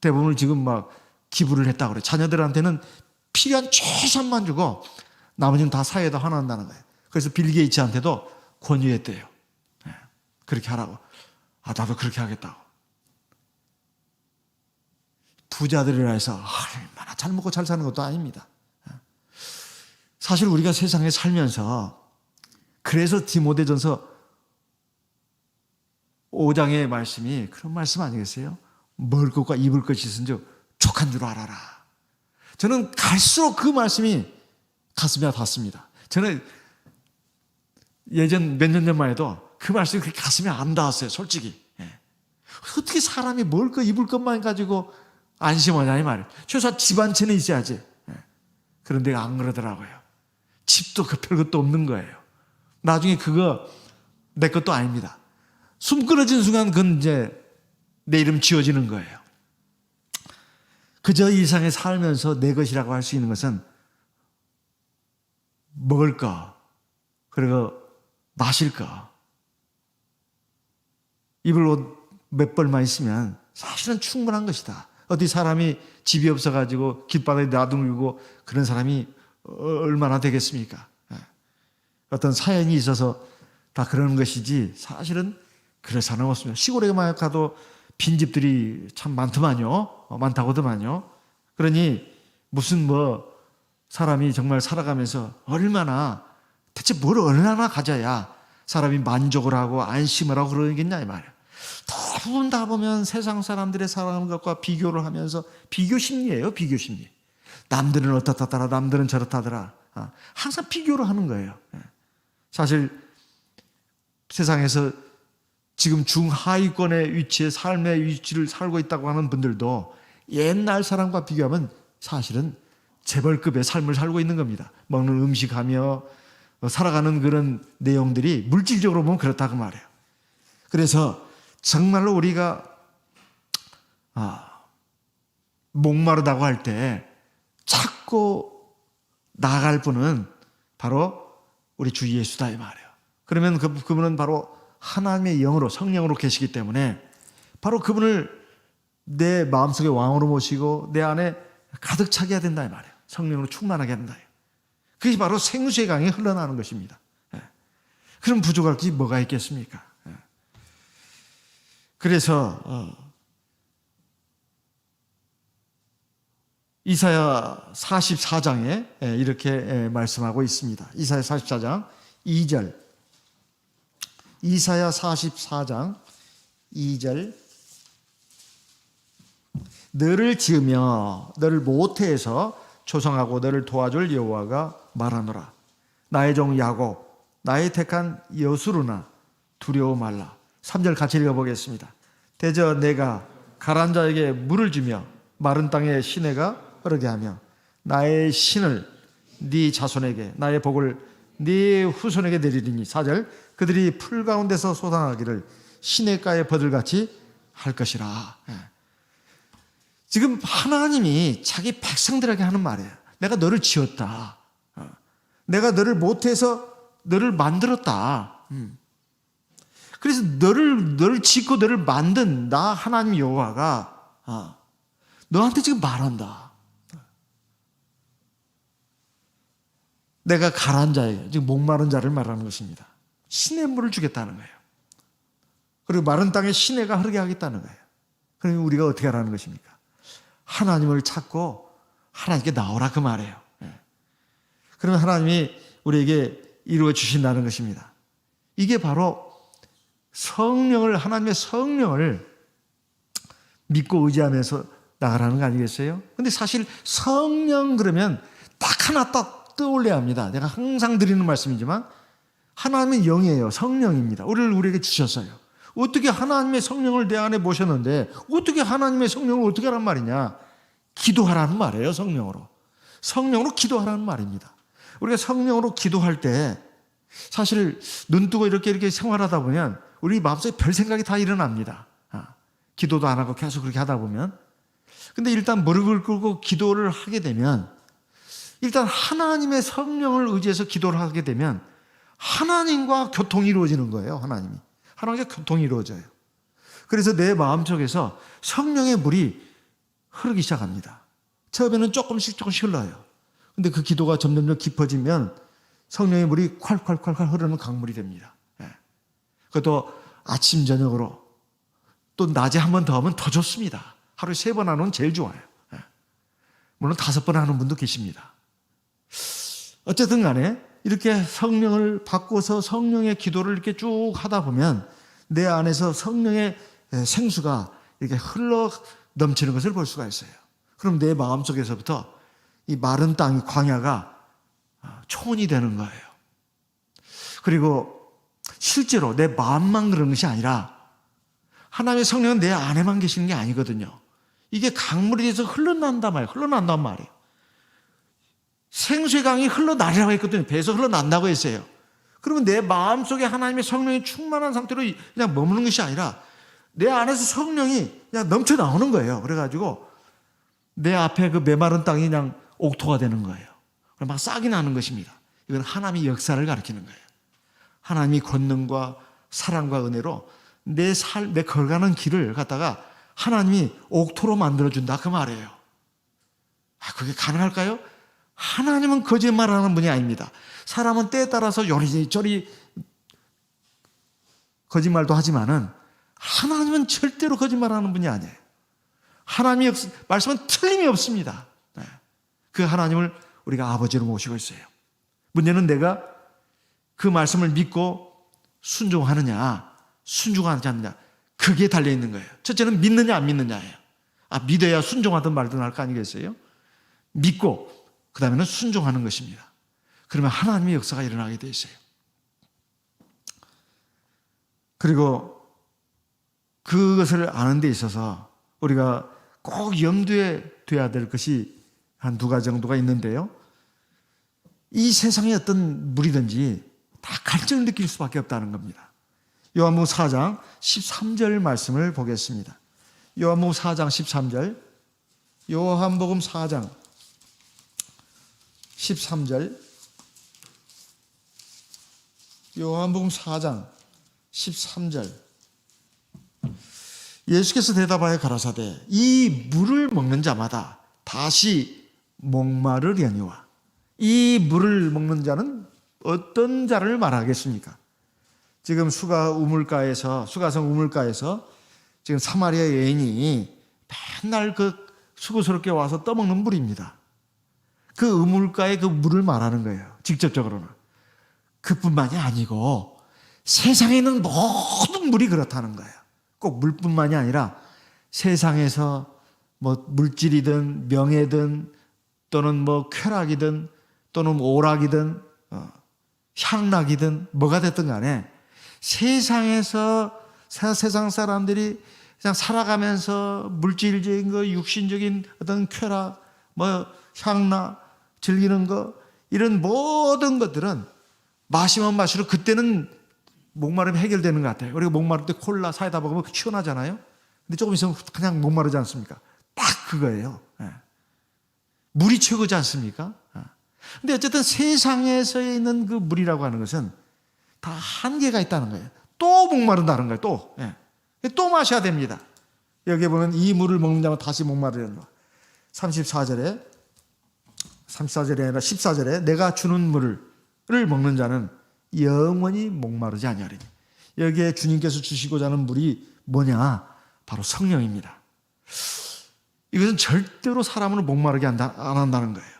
대부분을 지금 막 기부를 했다고 그래요. 자녀들한테는 필요한 최선만 주고 나머지는 다 사회에다 환원한다는 거예요. 그래서 빌 게이츠한테도 권유했대요. 그렇게 하라고. 나도 그렇게 하겠다고. 부자들이라 해서 얼마나 잘 먹고 잘 사는 것도 아닙니다. 사실 우리가 세상에 살면서 그래서 디모데전서 5장의 말씀이 그런 말씀 아니겠어요? 먹을 것과 입을 것이 있은즉 족한 줄 알아라. 저는 갈수록 그 말씀이 가슴에 닿습니다. 저는 예전 몇 년 전만 해도 그 말씀이 그렇게 가슴에 안 닿았어요. 솔직히. 어떻게 사람이 먹을 것 입을 것만 가지고 안심하냐 이 말이에요. 최소한 집 한 채는 있어야지. 그런데 안 그러더라고요. 집도 그 별것도 없는 거예요. 나중에 그거 내 것도 아닙니다. 숨 끊어진 순간 그건 이제 내 이름 지어지는 거예요. 그저 이 세상에 살면서 내 것이라고 할 수 있는 것은 먹을 거, 그리고 마실 거, 입을 옷 몇 벌만 있으면 사실은 충분한 것이다. 어디 사람이 집이 없어가지고 길바닥에 놔두고 그런 사람이 얼마나 되겠습니까? 어떤 사연이 있어서 다 그러는 것이지 사실은 그럴 사람은 없습니다. 시골에 가도 빈집들이 참 많더만요. 많다고더만요. 그러니 무슨 사람이 정말 살아가면서 대체 뭘 얼마나 가져야 사람이 만족을 하고 안심을 하고 그러겠냐 이 말이에요. 대부분 다 보면 세상 사람들의 살아가는 것과 비교를 하면서 비교 심리예요. 비교 심리. 남들은 어떻다더라, 남들은 저렇다더라. 항상 비교를 하는 거예요. 사실 세상에서 지금 중하위권의 위치에 삶의 위치를 살고 있다고 하는 분들도 옛날 사람과 비교하면 사실은 재벌급의 삶을 살고 있는 겁니다. 먹는 음식하며 살아가는 그런 내용들이 물질적으로 보면 그렇다고 말해요. 그래서 정말로 우리가 목마르다고 할 때 찾고 나아갈 분은 바로 우리 주 예수다 이 말이에요. 그러면 그분은 바로 하나님의 영으로 성령으로 계시기 때문에 바로 그분을 내 마음속에 왕으로 모시고 내 안에 가득 차게 해야 된다 이 말이에요. 성령으로 충만하게 해야 된다. 그것이 바로 생수의 강이 흘러나오는 것입니다. 그럼 부족할 게 뭐가 있겠습니까? 그래서 이사야 44장에 이렇게 말씀하고 있습니다. 이사야 44장 2절. 이사야 44장 2절. 너를 지으며 너를 모태에서 조성하고 너를 도와줄 여호와가 말하노라. 나의 종 야곱, 나의 택한 여수르나 두려워 말라. 3절 같이 읽어보겠습니다. 대저 내가 가란 자에게 물을 주며 마른 땅에 시내가 흐르게 하며 나의 신을 네 자손에게 나의 복을 네 후손에게 내리리니. 4절 그들이 풀 가운데서 솟아나기를 시냇가의 버들같이 할 것이라. 지금 하나님이 자기 백성들에게 하는 말이에요. 내가 너를 지었다. 내가 너를 모태에서 너를 만들었다. 그래서 너를 짓고 너를 만든 나 하나님 여호와가 너한테 지금 말한다. 내가 가란 자에게, 지금 목마른 자를 말하는 것입니다. 시냇물을 주겠다는 거예요. 그리고 마른 땅에 시내가 흐르게 하겠다는 거예요. 그러면 우리가 어떻게 하라는 것입니까? 하나님을 찾고 하나님께 나오라 그 말이에요. 그러면 하나님이 우리에게 이루어 주신다는 것입니다. 이게 바로 하나님의 성령을 믿고 의지하면서 나가라는 거 아니겠어요? 근데 사실 성령 그러면 딱 하나 딱 떠올려야 합니다. 내가 항상 드리는 말씀이지만 하나님은 영이에요. 성령입니다. 우리에게 주셨어요. 어떻게 하나님의 성령을 내 안에 모셨는데 어떻게 하나님의 성령을 어떻게 하란 말이냐? 기도하라는 말이에요. 성령으로. 성령으로 기도하라는 말입니다. 우리가 성령으로 기도할 때 사실 눈 뜨고 이렇게 생활하다 보면 우리 마음속에 별 생각이 다 일어납니다. 기도도 안 하고 계속 그렇게 하다 보면. 근데 일단 무릎을 꿇고 기도를 하게 되면 일단 하나님의 성령을 의지해서 기도를 하게 되면 하나님과 교통이 이루어지는 거예요. 하나님과 교통이 이루어져요. 그래서 내 마음속에서 성령의 물이 흐르기 시작합니다. 처음에는 조금씩 흘러요. 근데 그 기도가 점점 깊어지면 성령의 물이 콸콸콸콸 흐르는 강물이 됩니다. 그것도 아침 저녁으로 또 낮에 한 번 더 하면 더 좋습니다. 하루에 3번 하는 건 제일 좋아요. 물론 5번 하는 분도 계십니다. 어쨌든 간에 이렇게 성령을 바꿔서 성령의 기도를 이렇게 쭉 하다 보면 내 안에서 성령의 생수가 이렇게 흘러 넘치는 것을 볼 수가 있어요. 그럼 내 마음속에서부터 이 마른 땅이 광야가 초원이 되는 거예요. 그리고 실제로 내 마음만 그런 것이 아니라 하나님의 성령은 내 안에만 계시는 게 아니거든요. 이게 강물이 돼서 흘러난단 말이에요. 생수의 강이 흘러나리라고 했거든요. 배에서 흘러난다고 했어요. 그러면 내 마음속에 하나님의 성령이 충만한 상태로 그냥 머무는 것이 아니라 내 안에서 성령이 그냥 넘쳐 나오는 거예요. 그래가지고 내 앞에 그 메마른 땅이 그냥 옥토가 되는 거예요. 막 싹이 나는 것입니다. 이건 하나님의 역사를 가리키는 거예요. 하나님이 권능과 사랑과 은혜로 내 걸어가는 길을 갖다가 하나님이 옥토로 만들어준다 그 말이에요. 그게 가능할까요? 하나님은 거짓말하는 분이 아닙니다. 사람은 때에 따라서 요리저리 거짓말도 하지만은 하나님은 절대로 거짓말하는 분이 아니에요. 하나님의 말씀은 틀림이 없습니다. 그 하나님을 우리가 아버지로 모시고 있어요. 문제는 내가 그 말씀을 믿고 순종하느냐 순종하지 않느냐 그게 달려있는 거예요. 첫째는 믿느냐 안 믿느냐예요. 믿어야 순종하든 말든 할 거 아니겠어요? 믿고 그 다음에는 순종하는 것입니다. 그러면 하나님의 역사가 일어나게 돼 있어요. 그리고 그것을 아는 데 있어서 우리가 꼭 염두에 둬야 될 것이 한 2가지 정도가 있는데요. 이 세상의 어떤 물이든지 다 갈증을 느낄 수밖에 없다는 겁니다. 요한복음 4장 13절 말씀을 보겠습니다. 요한복음 4장 13절. 요한복음 4장 13절. 요한복음 4장 13절. 예수께서 대답하여 가라사대 이 물을 먹는 자마다 다시 목마르려니와. 이 물을 먹는 자는 어떤 자를 말하겠습니까? 지금 수가성 우물가에서 지금 사마리아 여인이 맨날 그 수고스럽게 와서 떠먹는 물입니다. 그 우물가의 그 물을 말하는 거예요. 직접적으로는. 그뿐만이 아니고 세상에 있는 모든 물이 그렇다는 거예요. 꼭 물뿐만이 아니라 세상에서 뭐 물질이든 명예든 또는 뭐 쾌락이든 또는 오락이든 향락이든 뭐가 됐든 간에 세상에서 세상 사람들이 그냥 살아가면서 물질적인 거, 육신적인 어떤 쾌락, 뭐 향락, 즐기는 거 이런 모든 것들은 마시면 마시로 그때는 목마름이 해결되는 것 같아요. 우리가 목마를 때 콜라, 사이다 먹으면 시원하잖아요. 근데 조금 있으면 그냥 목마르지 않습니까? 딱 그거예요. 물이 최고지 않습니까? 근데 어쨌든 세상에서 있는 그 물이라고 하는 것은 다 한계가 있다는 거예요. 또 목마른다는 거예요. 또 마셔야 됩니다. 여기에 보면 이 물을 먹는 자면 다시 목마르는 거. 34절에 아니라 14절에 내가 주는 물을 먹는 자는 영원히 목마르지 아니하리니. 여기에 주님께서 주시고자 하는 물이 뭐냐? 바로 성령입니다. 이것은 절대로 사람을 목마르게 안 한다는 거예요.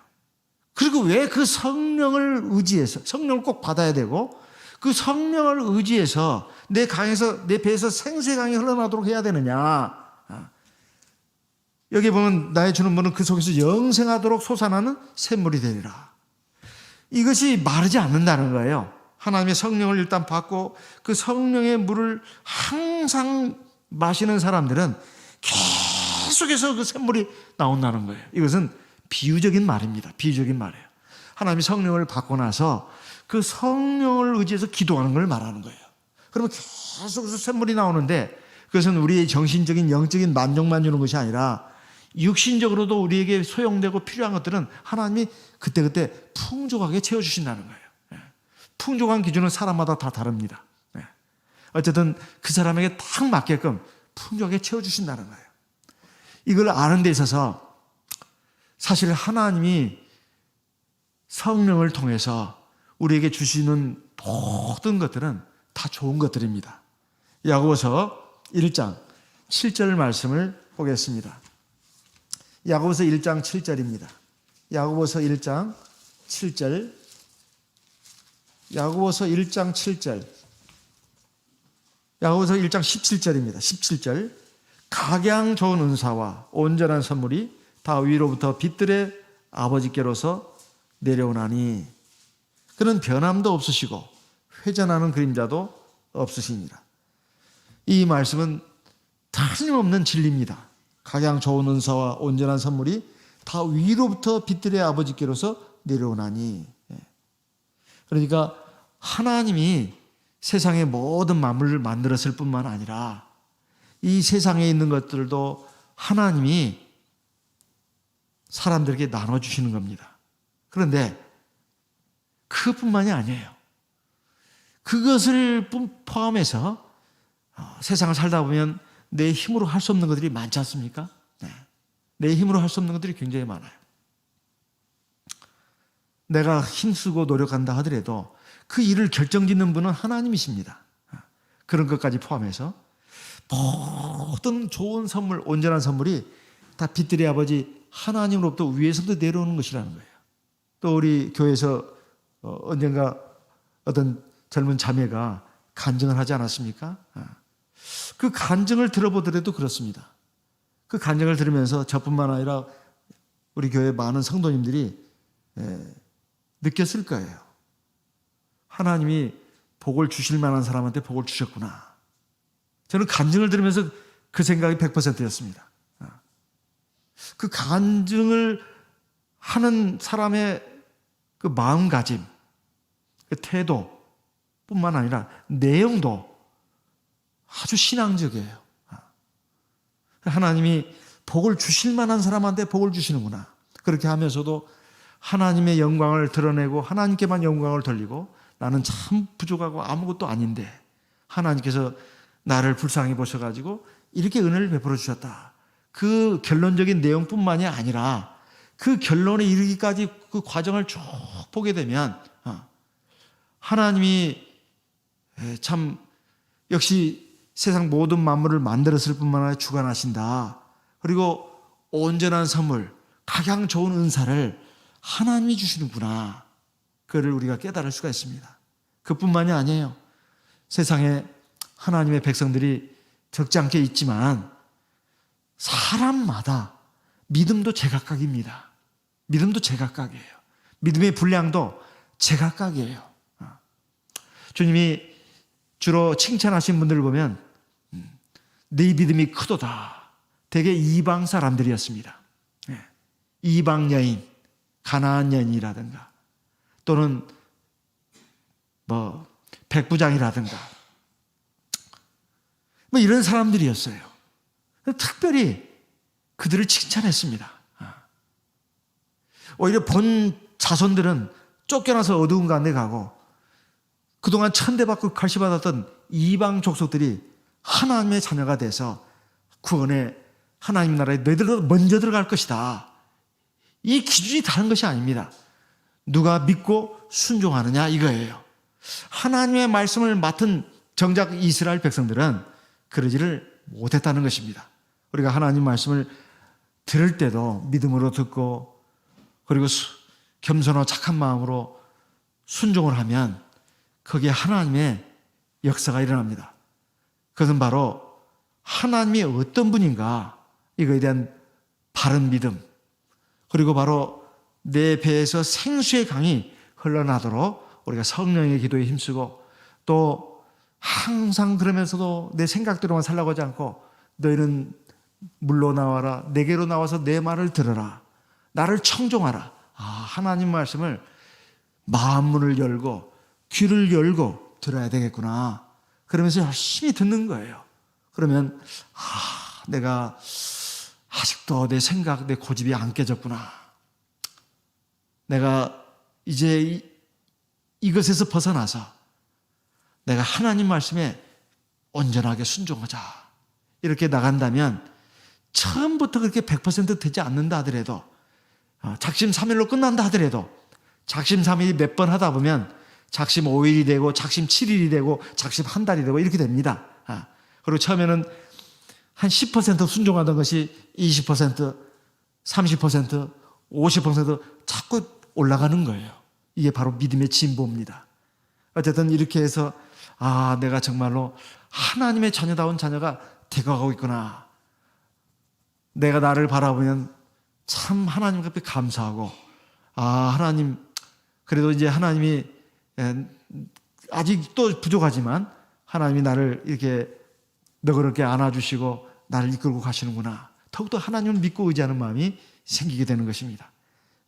그리고 왜 그 성령을 의지해서 성령을 꼭 받아야 되고 그 성령을 의지해서 내 배에서 생수의 강이 흘러나도록 해야 되느냐? 여기 보면 나의 주는 물은 그 속에서 영생하도록 솟아나는 샘물이 되리라. 이것이 마르지 않는다는 거예요. 하나님의 성령을 일단 받고 그 성령의 물을 항상 마시는 사람들은 계속해서 그 샘물이 나온다는 거예요. 이것은 비유적인 말입니다. 비유적인 말이에요. 하나님이 성령을 받고 나서 그 성령을 의지해서 기도하는 걸 말하는 거예요. 그러면 계속해서 샘물이 나오는데 그것은 우리의 정신적인 영적인 만족만 주는 것이 아니라 육신적으로도 우리에게 소용되고 필요한 것들은 하나님이 그때그때 풍족하게 채워주신다는 거예요. 풍족한 기준은 사람마다 다 다릅니다. 어쨌든 그 사람에게 딱 맞게끔 풍족하게 채워주신다는 거예요. 이걸 아는 데 있어서 사실 하나님이 성령을 통해서 우리에게 주시는 모든 것들은 다 좋은 것들입니다. 야고보서 1장 7절 말씀을 보겠습니다. 야고보서 1장 7절입니다. 야고보서 1장 7절. 야고보서 1장 7절. 야고보서 1장 17절입니다. 17절. 각양 좋은 은사와 온전한 선물이 다 위로부터 빛들의 아버지께로서 내려오나니 그는 변함도 없으시고 회전하는 그림자도 없으시니라. 이 말씀은 틀림없는 진리입니다. 각양 좋은 은사와 온전한 선물이 다 위로부터 빛들의 아버지께로서 내려오나니. 그러니까 하나님이 세상의 모든 만물을 만들었을 뿐만 아니라 이 세상에 있는 것들도 하나님이 사람들에게 나눠주시는 겁니다. 그런데 그것뿐만이 아니에요. 그것을 포함해서 세상을 살다 보면 내 힘으로 할 수 없는 것들이 많지 않습니까? 내 힘으로 할 수 없는 것들이 굉장히 많아요. 내가 힘쓰고 노력한다 하더라도 그 일을 결정짓는 분은 하나님이십니다. 그런 것까지 포함해서 모든 좋은 선물, 온전한 선물이 다 빛들의 아버지 하나님으로부터 위에서부터 내려오는 것이라는 거예요. 또 우리 교회에서 언젠가 어떤 젊은 자매가 간증을 하지 않았습니까? 그 간증을 들어보더라도 그렇습니다. 그 간증을 들으면서 저뿐만 아니라 우리 교회 많은 성도님들이 느꼈을 거예요. 하나님이 복을 주실 만한 사람한테 복을 주셨구나. 저는 간증을 들으면서 그 생각이 100%였습니다. 그 간증을 하는 사람의 그 마음가짐, 그 태도뿐만 아니라 내용도 아주 신앙적이에요. 하나님이 복을 주실 만한 사람한테 복을 주시는구나. 그렇게 하면서도 하나님의 영광을 드러내고 하나님께만 영광을 돌리고 나는 참 부족하고 아무것도 아닌데 하나님께서 나를 불쌍히 보셔가지고 이렇게 은혜를 베풀어 주셨다. 그 결론적인 내용뿐만이 아니라 그 결론에 이르기까지 그 과정을 쭉 보게 되면 하나님이 참 역시 세상 모든 만물을 만들었을 뿐만 아니라 주관하신다. 그리고 온전한 선물, 각양 좋은 은사를 하나님이 주시는구나. 그를 우리가 깨달을 수가 있습니다. 그뿐만이 아니에요. 세상에 하나님의 백성들이 적지 않게 있지만 사람마다 믿음도 제각각입니다. 믿음도 제각각이에요. 믿음의 분량도 제각각이에요. 주님이 주로 칭찬하신 분들을 보면 네 믿음이 크도다. 대개 이방 사람들이었습니다. 이방 여인, 가나안 여인이라든가 또는 백부장이라든가 이런 사람들이었어요. 특별히 그들을 칭찬했습니다. 오히려 본 자손들은 쫓겨나서 어두운 가운데 가고 그동안 천대받고 갈시받았던 이방 족속들이 하나님의 자녀가 돼서 구원에 하나님 나라에 너희들도 먼저 들어갈 것이다. 이 기준이 다른 것이 아닙니다. 누가 믿고 순종하느냐 이거예요. 하나님의 말씀을 맡은 정작 이스라엘 백성들은 그러지를 못했다는 것입니다. 우리가 하나님 말씀을 들을 때도 믿음으로 듣고 그리고 겸손하고 착한 마음으로 순종을 하면 거기에 하나님의 역사가 일어납니다. 그것은 바로 하나님이 어떤 분인가 이거에 대한 바른 믿음 그리고 바로 내 배에서 생수의 강이 흘러나도록 우리가 성령의 기도에 힘쓰고 또 항상 그러면서도 내 생각대로만 살라고 하지 않고 너희는 물로 나와라 내게로 나와서 내 말을 들어라 나를 청종하라. 하나님 말씀을 마음문을 열고 귀를 열고 들어야 되겠구나. 그러면서 열심히 듣는 거예요. 그러면 내가 아직도 내 생각, 내 고집이 안 깨졌구나. 내가 이제 이것에서 벗어나서 내가 하나님 말씀에 온전하게 순종하자. 이렇게 나간다면 처음부터 그렇게 100% 되지 않는다 하더라도 작심삼일로 끝난다 하더라도 작심삼일이 몇 번 하다 보면 작심 5일이 되고 작심 7일이 되고 작심 한 달이 되고 이렇게 됩니다. 그리고 처음에는 한 10% 순종하던 것이 20%, 30%, 50% 자꾸 올라가는 거예요. 이게 바로 믿음의 진보입니다. 어쨌든 이렇게 해서 내가 정말로 하나님의 자녀다운 자녀가 되어가고 있구나. 내가 나를 바라보면 참 하나님 앞에 감사하고 하나님 그래도 이제 하나님이 아직도 부족하지만 하나님이 나를 이렇게 너그럽게 안아주시고 나를 이끌고 가시는구나. 더욱더 하나님을 믿고 의지하는 마음이 생기게 되는 것입니다.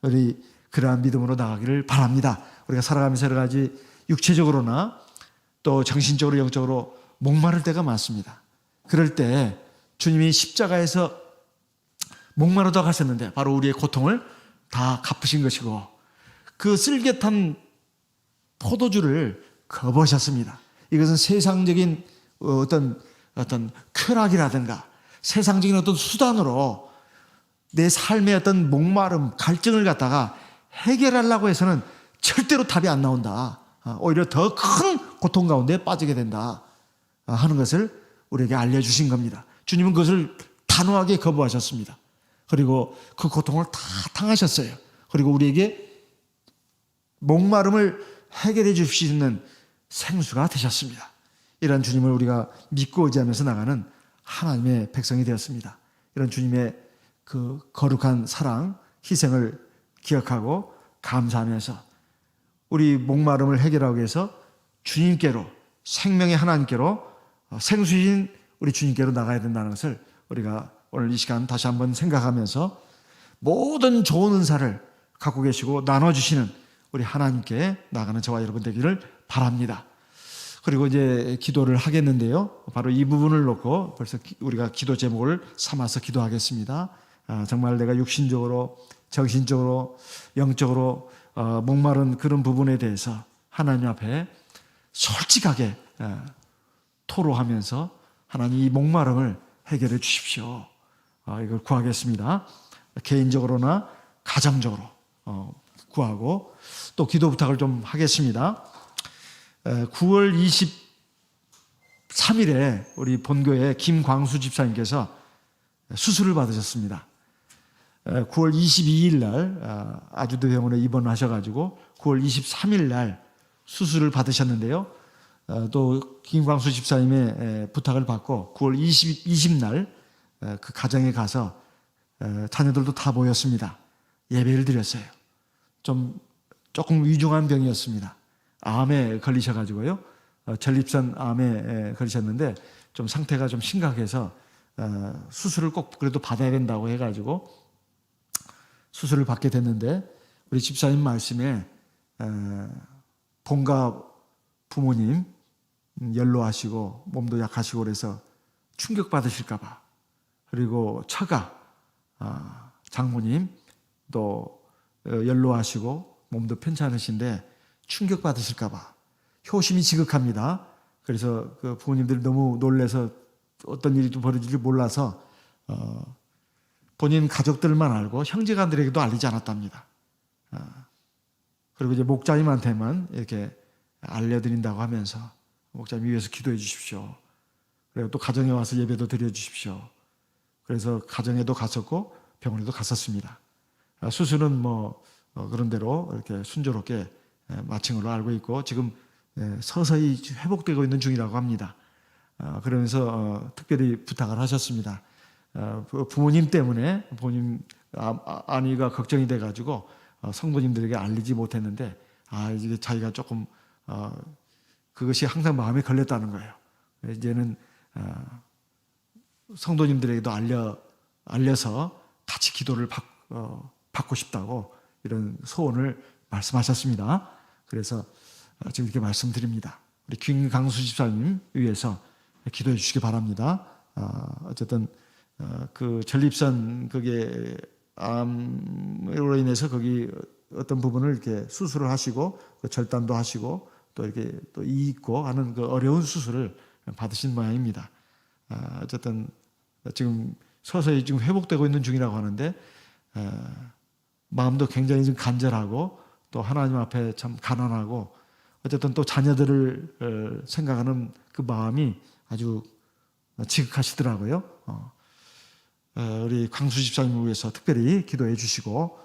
우리 그러한 믿음으로 나가기를 바랍니다. 우리가 살아가면서 여러 가지 육체적으로나 또 정신적으로 영적으로 목마를 때가 많습니다. 그럴 때 주님이 십자가에서 목마르다 가셨는데 바로 우리의 고통을 다 갚으신 것이고 그 쓸개탄 포도주를 거부하셨습니다. 이것은 세상적인 어떤 쾌락이라든가 세상적인 어떤 수단으로 내 삶의 어떤 목마름, 갈증을 갖다가 해결하려고 해서는 절대로 답이 안 나온다. 오히려 더 큰 고통 가운데 빠지게 된다 하는 것을 우리에게 알려주신 겁니다. 주님은 그것을 단호하게 거부하셨습니다. 그리고 그 고통을 다 당하셨어요. 그리고 우리에게 목마름을 해결해 주실 수 있는 생수가 되셨습니다. 이런 주님을 우리가 믿고 의지하면서 나가는 하나님의 백성이 되었습니다. 이런 주님의 그 거룩한 사랑, 희생을 기억하고 감사하면서 우리 목마름을 해결하기 위해서 주님께로, 생명의 하나님께로, 생수인 우리 주님께로 나가야 된다는 것을 우리가 오늘 이 시간 다시 한번 생각하면서 모든 좋은 은사를 갖고 계시고 나눠주시는 우리 하나님께 나가는 저와 여러분 되기를 바랍니다. 그리고 이제 기도를 하겠는데요. 바로 이 부분을 놓고 벌써 우리가 기도 제목을 삼아서 기도하겠습니다. 정말 내가 육신적으로, 정신적으로, 영적으로 목마른 그런 부분에 대해서 하나님 앞에 솔직하게 토로하면서 하나님 이 목마름을 해결해 주십시오. 이걸 구하겠습니다. 개인적으로나 가정적으로 구하고 또 기도 부탁을 좀 하겠습니다. 9월 23일에 우리 본교회 김광수 집사님께서 수술을 받으셨습니다. 9월 22일 날 아주대병원에 입원하셔가지고 9월 23일 날 수술을 받으셨는데요. 또 김광수 집사님의 부탁을 받고 9월 20날 그 가정에 가서 자녀들도 다 모였습니다. 예배를 드렸어요. 조금 위중한 병이었습니다. 암에 걸리셔가지고요. 전립선 암에 걸리셨는데 좀 상태가 좀 심각해서 수술을 꼭 그래도 받아야 된다고 해가지고 수술을 받게 됐는데 우리 집사님 말씀에 본가 부모님 연로하시고 몸도 약하시고 그래서 충격받으실까봐 그리고 처가 장모님 또 연로하시고 몸도 편찮으신데 충격받으실까봐 효심이 지극합니다. 그래서 그 부모님들이 너무 놀래서 어떤 일이 또 벌어질지 몰라서 본인 가족들만 알고 형제간들에게도 알리지 않았답니다. 그리고 이제 목자님한테만 이렇게 알려드린다고 하면서 목자님 위해서 기도해 주십시오. 그리고 또 가정에 와서 예배도 드려 주십시오. 그래서 가정에도 갔었고 병원에도 갔었습니다. 수술은 그런 대로 이렇게 순조롭게 마친 걸로 알고 있고 지금 서서히 회복되고 있는 중이라고 합니다. 그러면서 특별히 부탁을 하셨습니다. 부모님 때문에 부모님 안위가 걱정이 돼가지고 성도님들에게 알리지 못했는데 이게 자기가 조금 그것이 항상 마음에 걸렸다는 거예요. 이제는 성도님들에게도 알려서 같이 기도를 받고 싶다고 이런 소원을 말씀하셨습니다. 그래서 지금 이렇게 말씀드립니다. 우리 김강수 집사님 위해서 기도해 주시기 바랍니다. 어쨌든 그 전립선 그게 암으로 인해서 거기 어떤 부분을 이렇게 수술을 하시고 그 절단도 하시고 또 이렇게 또 이익고 하는 그 어려운 수술을 받으신 모양입니다. 어쨌든 지금 서서히 지금 회복되고 있는 중이라고 하는데 마음도 굉장히 좀 간절하고 또 하나님 앞에 참 가난하고 어쨌든 또 자녀들을 생각하는 그 마음이 아주 지극하시더라고요. 우리 광수 집사님을 위해서 특별히 기도해 주시고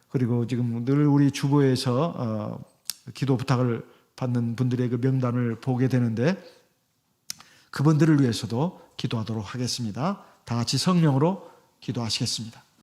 그리고 지금 늘 우리 주보에서 기도 부탁을 받는 분들의 그 명단을 보게 되는데 그분들을 위해서도 기도하도록 하겠습니다. 다 같이 성령으로 기도하시겠습니다.